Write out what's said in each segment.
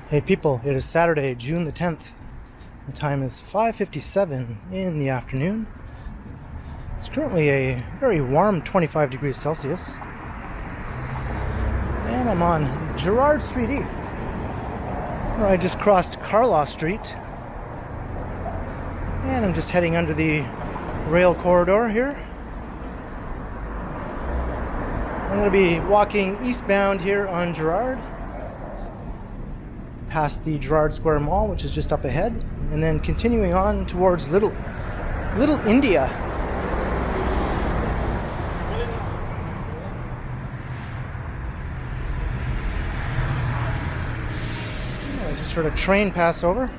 Hey people, it is Saturday, June the 10th. The time is 5:57 in the afternoon. It's currently a very warm 25 degrees Celsius. And I'm on Gerrard Street East, where I just crossed Carlaw Street. And I'm just heading under the rail corridor here. I'm going to be walking eastbound here on Gerrard, past the Gerrard Square Mall, which is just up ahead, and then continuing on towards Little India. I just heard a train pass over.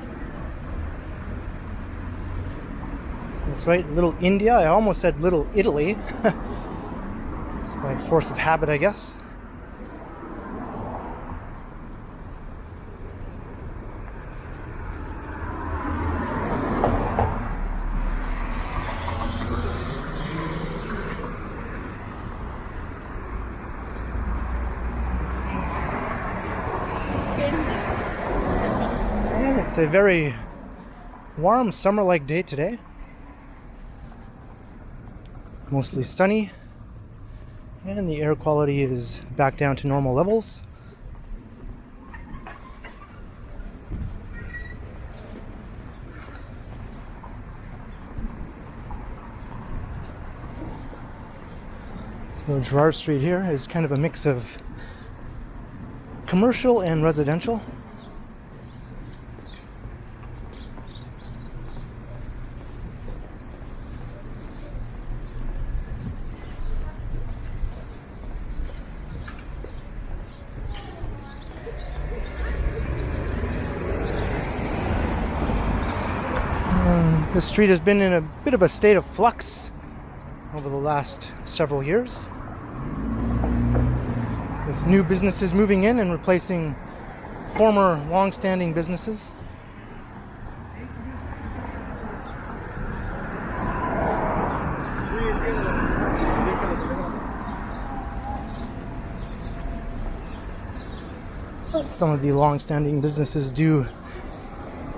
So that's right, Little India. I almost said Little Italy. It's by force of habit, I guess. And it's a very warm summer-like day today. Mostly sunny, and the air quality is back down to normal levels. So Gerrard Street here is kind of a mix of commercial and residential. The street has been in a bit of a state of flux over the last several years, with new businesses moving in and replacing former long-standing businesses. But some of the long-standing businesses do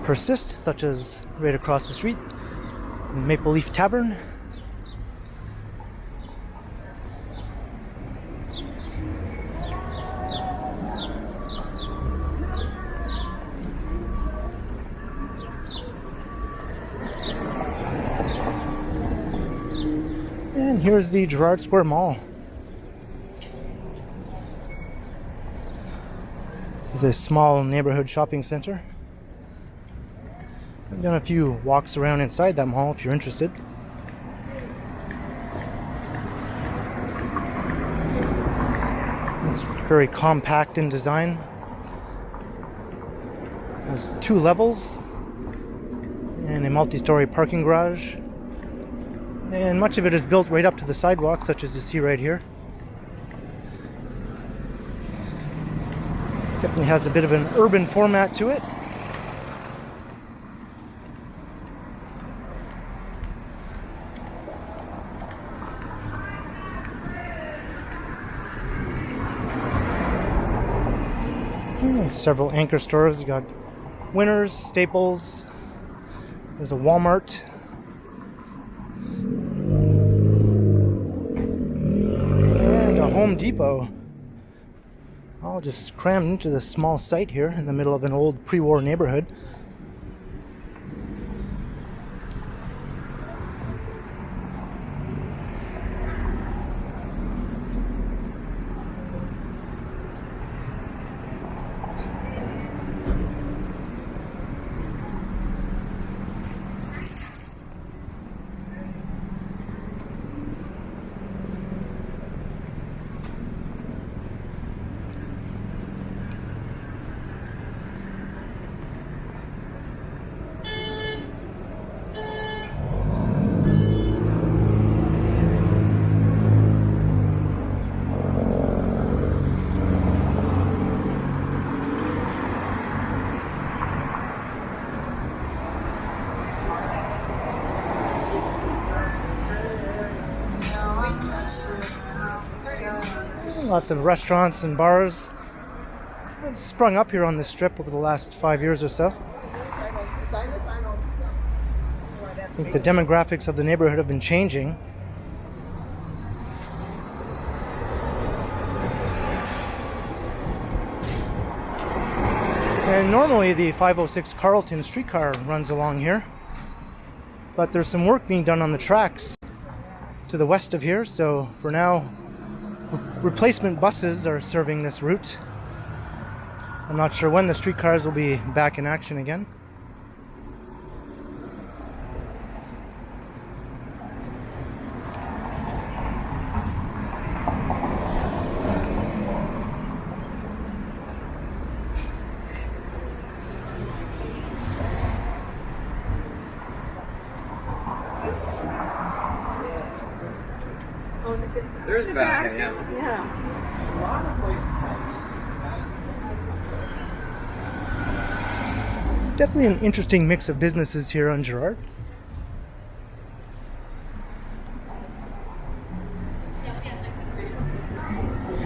persist, such as right across the street, Maple Leaf Tavern. And here's the Gerrard Square Mall. This is a small neighborhood shopping center. I've done a few walks around inside that mall if you're interested. It's very compact in design. It has 2 levels and a multi-story parking garage. And much of it is built right up to the sidewalk, such as you see right here. Definitely has a bit of an urban format to it. And several anchor stores. You got Winners, Staples. There's a Walmart. And a Home Depot. All just crammed into this small site here in the middle of an old pre-war neighborhood. Lots of restaurants and bars have sprung up here on this strip over the last 5 years or so. I think the demographics of the neighborhood have been changing. And normally the 506 Carlton streetcar runs along here, but there's some work being done on the tracks to the west of here, so for now replacement buses are serving this route. I'm not sure when the streetcars will be back in action again. There's back, yeah. Definitely an interesting mix of businesses here on Gerrard.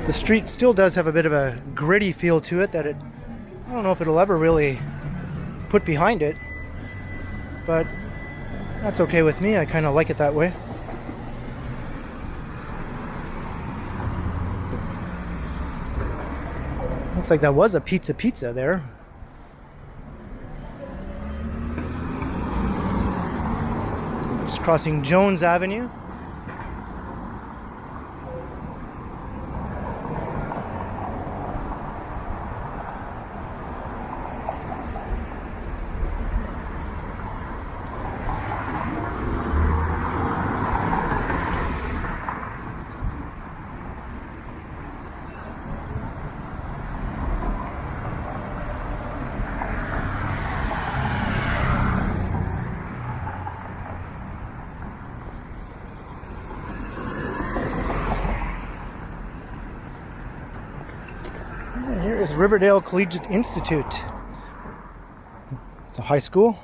The street still does have a bit of a gritty feel to it that I don't know if it'll ever really put behind it, but that's okay with me. I kind of like it that way. Looks like that was a pizza there. Just crossing Jones Avenue. And here is Riverdale Collegiate Institute. It's a high school.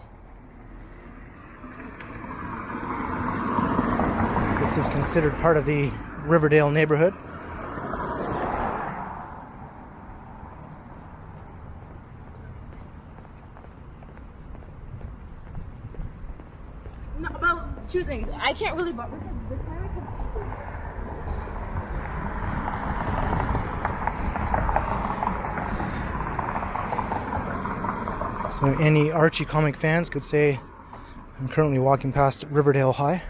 This is considered part of the Riverdale neighborhood. No, about two things. I can't really. So any Archie comic fans could say I'm currently walking past Riverdale High.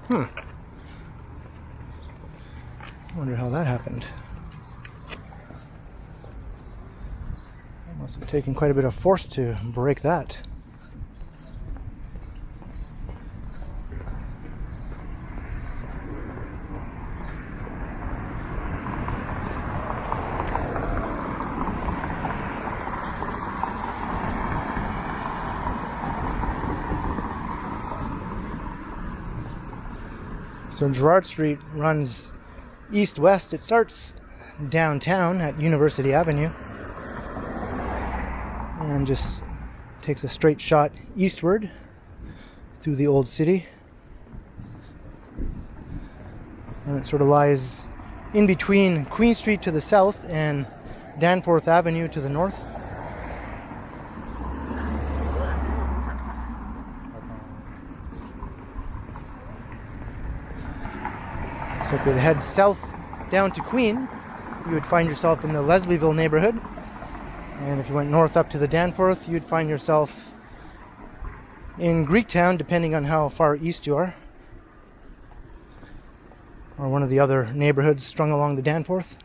I wonder how that happened. It must have taken quite a bit of force to break that. So Gerrard Street runs east-west. It starts downtown at University Avenue and just takes a straight shot eastward through the old city. And it sort of lies in between Queen Street to the south and Danforth Avenue to the north. So if you head south down to Queen, you would find yourself in the Leslieville neighborhood. And if you went north up to the Danforth, you'd find yourself in Greektown, depending on how far east you are. Or one of the other neighborhoods strung along the Danforth.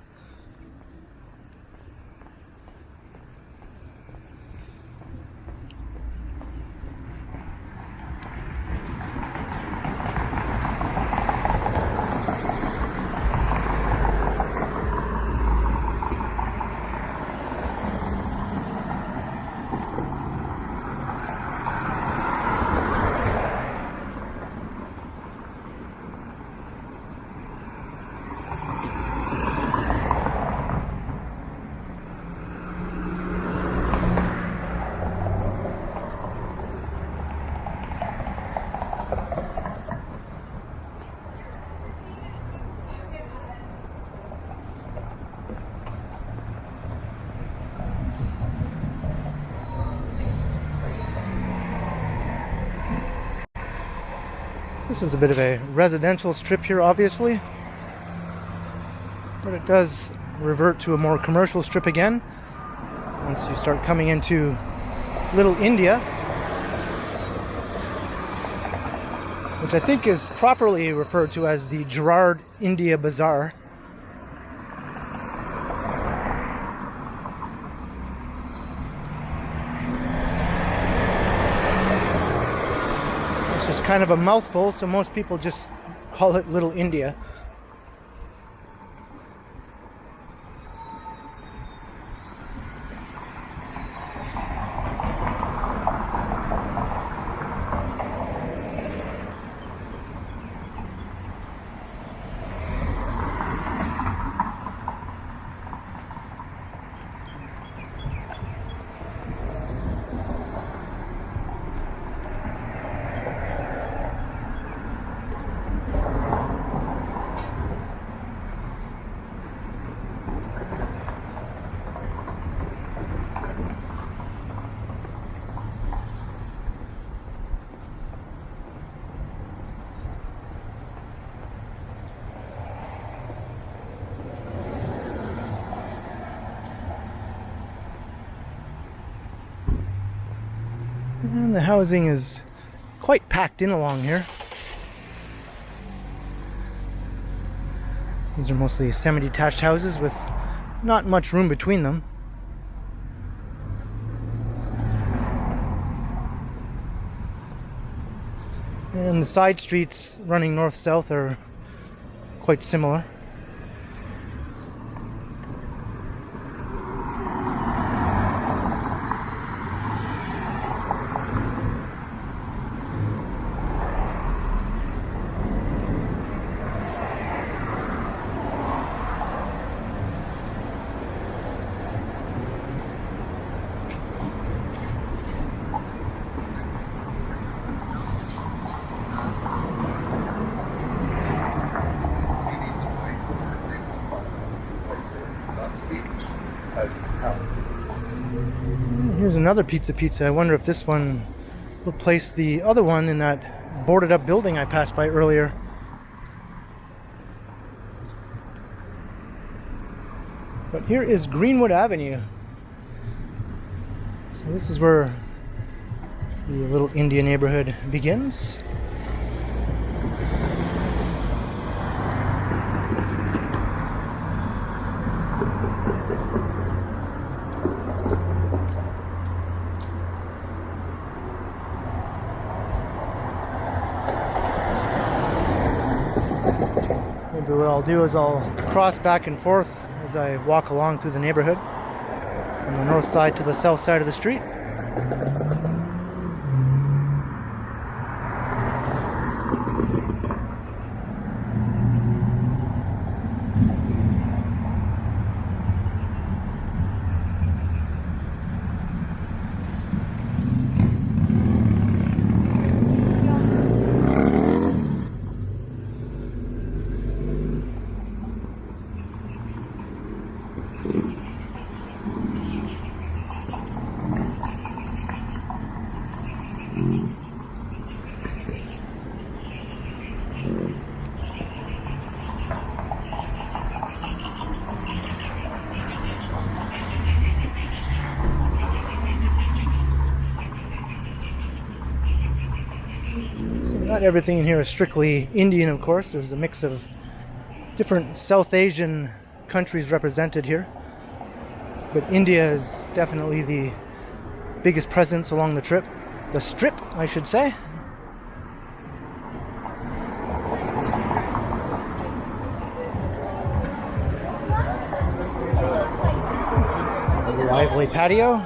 This is a bit of a residential strip here, obviously, but it does revert to a more commercial strip again once you start coming into Little India, which I think is properly referred to as the Gerrard India Bazaar. This is kind of a mouthful, so most people just call it Little India. And the housing is quite packed in along here. These are mostly semi-detached houses with not much room between them. And the side streets running north-south are quite similar. Here's another pizza. I wonder if this one will replace the other one in that boarded up building I passed by earlier. But here is Greenwood Avenue. So this is where the Little India neighborhood begins. Maybe what I'll do is I'll cross back and forth as I walk along through the neighborhood from the north side to the south side of the street. So not everything in here is strictly Indian, of course. There's a mix of different South Asian countries represented here. But India is definitely the biggest presence along the trip. The strip, I should say. A lively patio.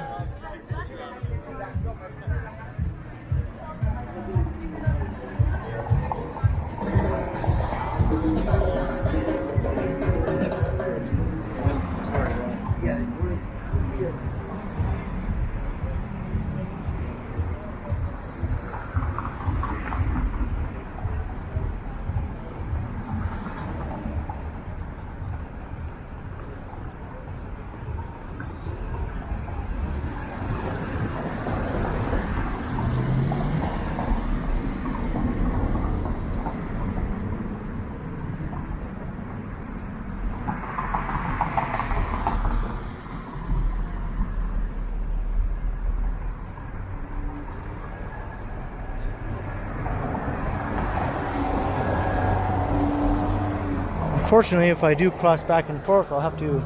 Unfortunately, if I do cross back and forth, I'll have to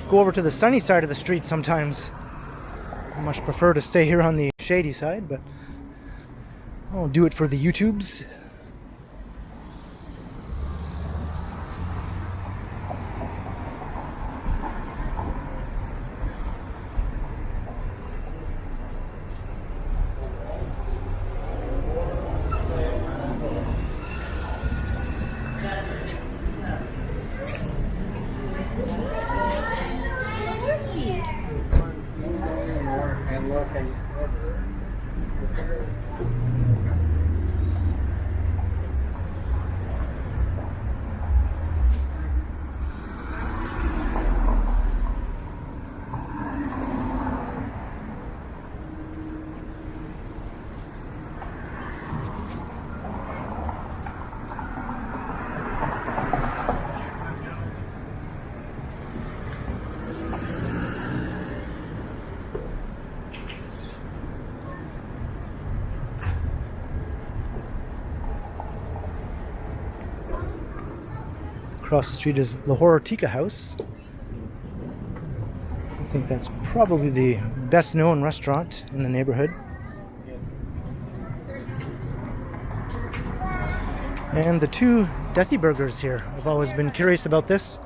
go over to the sunny side of the street sometimes. I much prefer to stay here on the shady side, but I'll do it for the YouTubes. Across the street is La Horotica House. I think that's probably the best known restaurant in the neighborhood. And the two Desi burgers here. I've always been curious about this.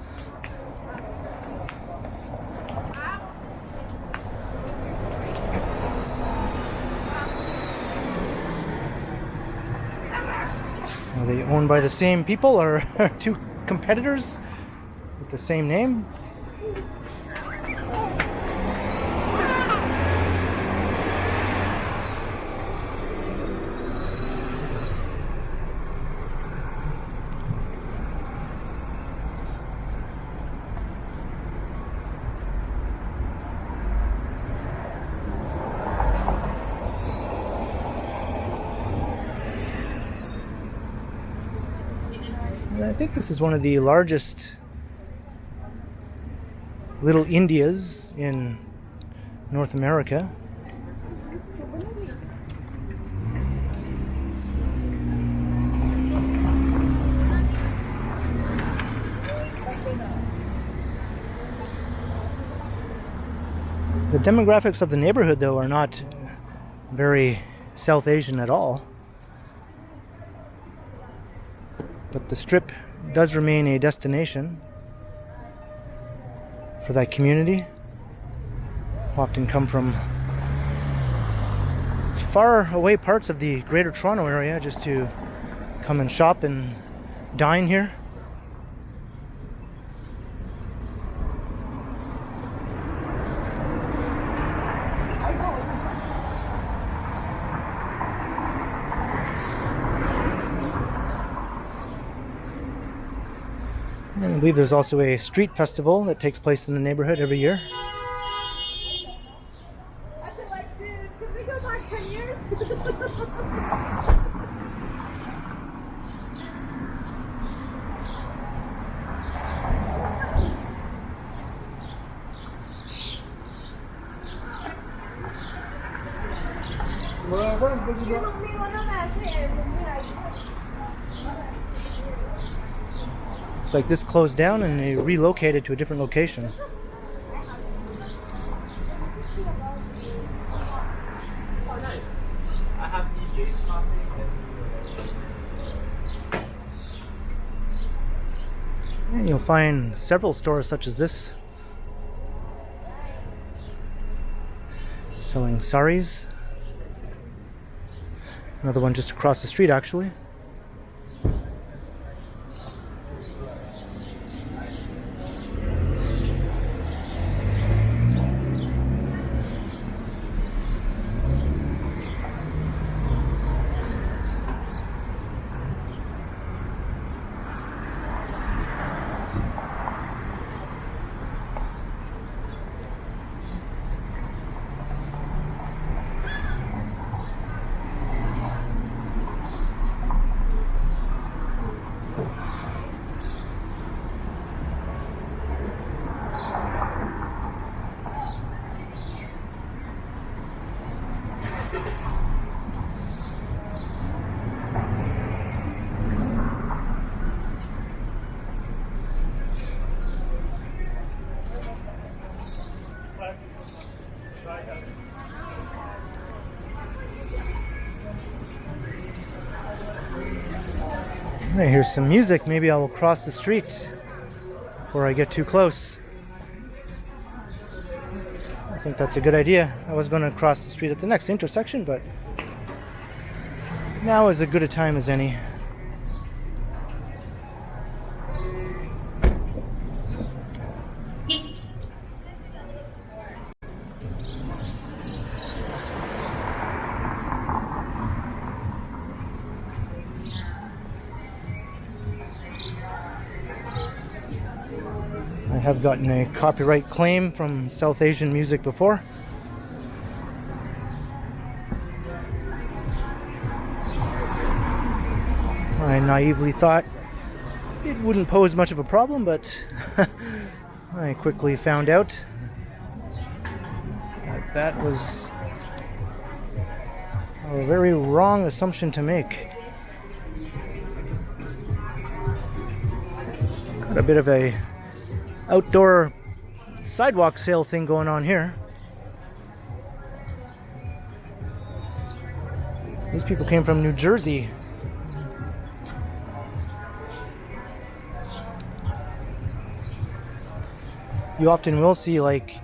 Are they owned by the same people or two competitors with the same name? I think this is one of the largest little Indias in North America. The demographics of the neighborhood, though, are not very South Asian at all. But the Strip does remain a destination for that community. Often come from far away parts of the Greater Toronto area just to come and shop and dine here. I believe there's also a street festival that takes place in the neighborhood every year. I feel like, dude, can we go back 10 years? It's like this closed down and they relocated to a different location. And you'll find several stores such as this, selling saris. Another one just across the street, actually. I hear some music. Maybe I will cross the street before I get too close. I think that's a good idea. I was going to cross the street at the next intersection, but now is as good a time as any. I have gotten a copyright claim from South Asian music before. I naively thought it wouldn't pose much of a problem, but I quickly found out that that was a very wrong assumption to make. Got a bit of a outdoor sidewalk sale thing going on here. These people came from New Jersey. You often will see like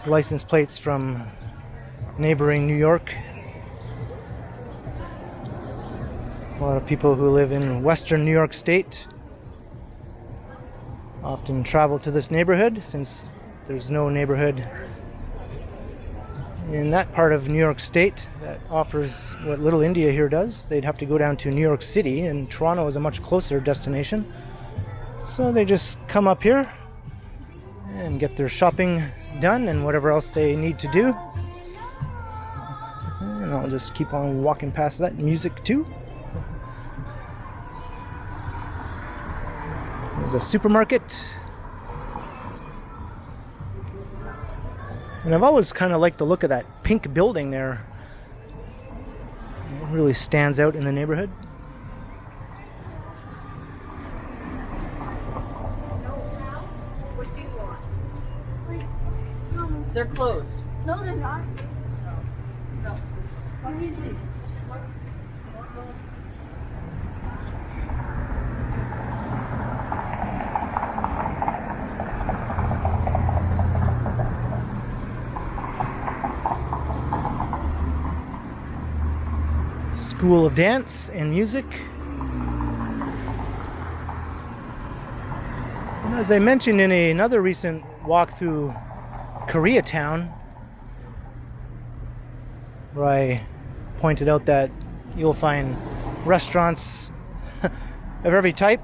license plates from neighboring New York. A lot of people who live in western New York State often travel to this neighborhood, since there's no neighborhood in that part of New York State that offers what Little India here does. They'd have to go down to New York City, and Toronto is a much closer destination. So they just come up here and get their shopping done and whatever else they need to do. And I'll just keep on walking past that music too. There's a supermarket. And I've always kind of liked the look of that pink building there. It really stands out in the neighborhood. What do you want? They're closed. No, they're not. School of Dance and Music. And as I mentioned in another recent walk through Koreatown, where I pointed out that you'll find restaurants of every type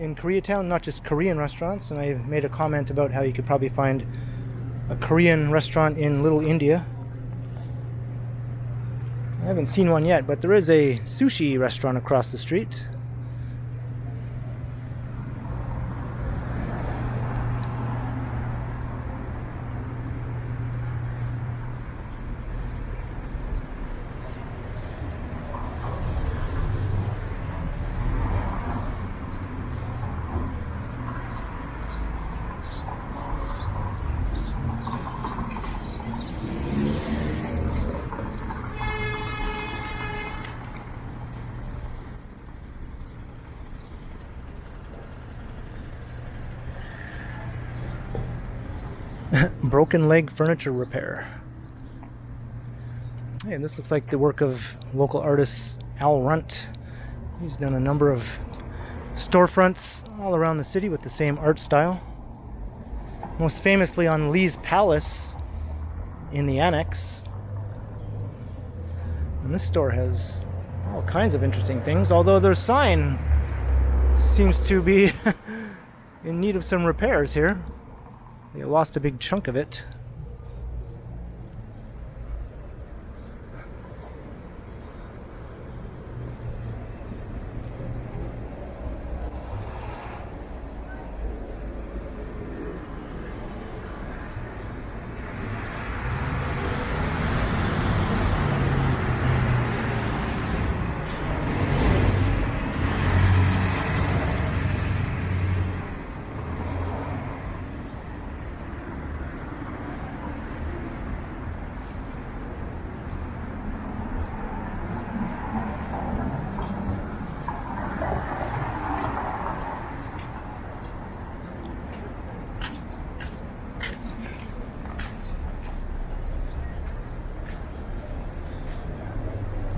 in Koreatown, not just Korean restaurants, and I made a comment about how you could probably find a Korean restaurant in Little India. I haven't seen one yet, but there is a sushi restaurant across the street. Broken leg furniture repair. And this looks like the work of local artist Al Runt. He's done a number of storefronts all around the city with the same art style. Most famously on Lee's Palace in the Annex. And this store has all kinds of interesting things, although their sign seems to be in need of some repairs here. They lost a big chunk of it.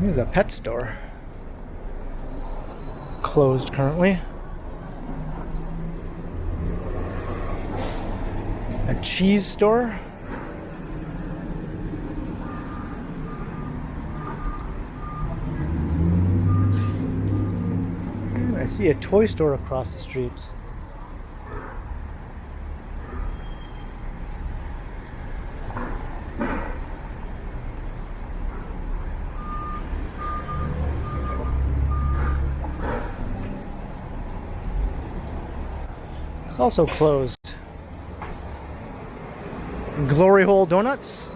Here's a pet store. Closed currently. A cheese store. I see a toy store across the street. It's also closed. Glory Hole Donuts.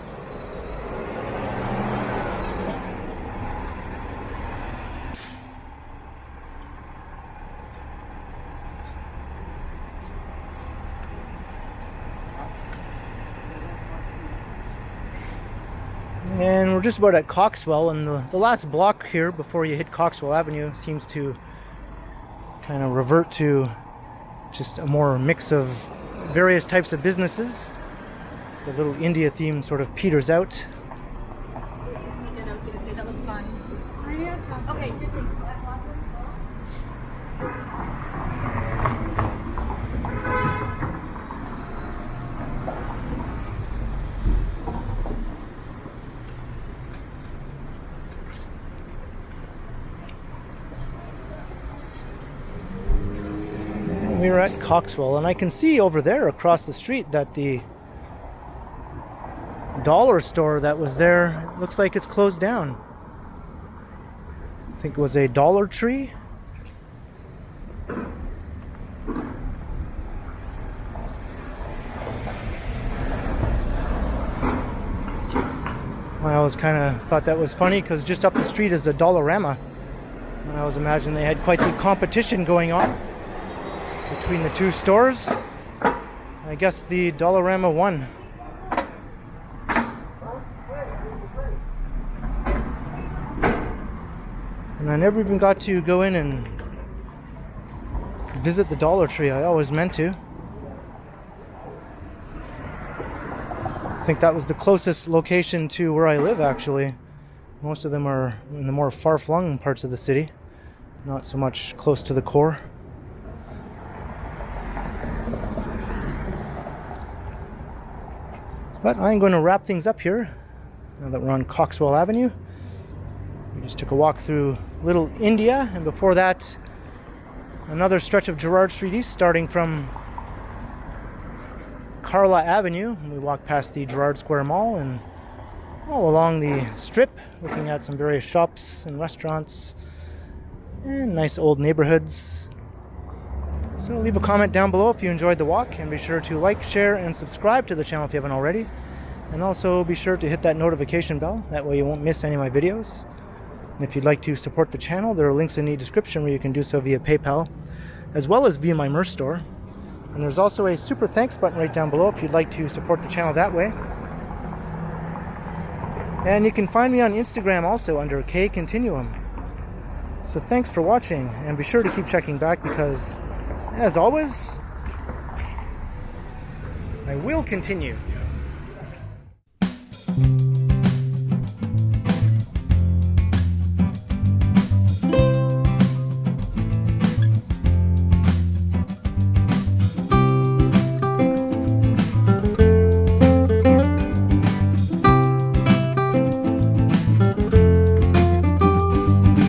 And we're just about at Coxwell, and the last block here before you hit Coxwell Avenue seems to kind of revert to just a more mix of various types of businesses. The little India theme sort of peters out. I was going to say that looks fun. Okay, here's the We're at Coxwell, and I can see over there across the street that the dollar store that was there looks like it's closed down. I think it was a Dollar Tree. I always kind of thought that was funny because just up the street is a Dollarama. And I always imagined they had quite the competition going on between the two stores. I guess the Dollarama won. And I never even got to go in and visit the Dollar Tree. I always meant to. I think that was the closest location to where I live, actually. Most of them are in the more far-flung parts of the city, not so much close to the core. But I'm going to wrap things up here now that we're on Coxwell Avenue. We just took a walk through Little India, and before that, another stretch of Gerrard Street East starting from Carla Avenue. And we walked past the Gerrard Square Mall and all along the strip, looking at some various shops and restaurants and nice old neighborhoods. So leave a comment down below if you enjoyed the walk, and be sure to like, share, and subscribe to the channel if you haven't already. And also be sure to hit that notification bell, that way you won't miss any of my videos. And if you'd like to support the channel, there are links in the description where you can do so via PayPal, as well as via my merch store. And there's also a super thanks button right down below if you'd like to support the channel that way. And you can find me on Instagram also under KContinuum. So thanks for watching, and be sure to keep checking back because, as always, I will continue.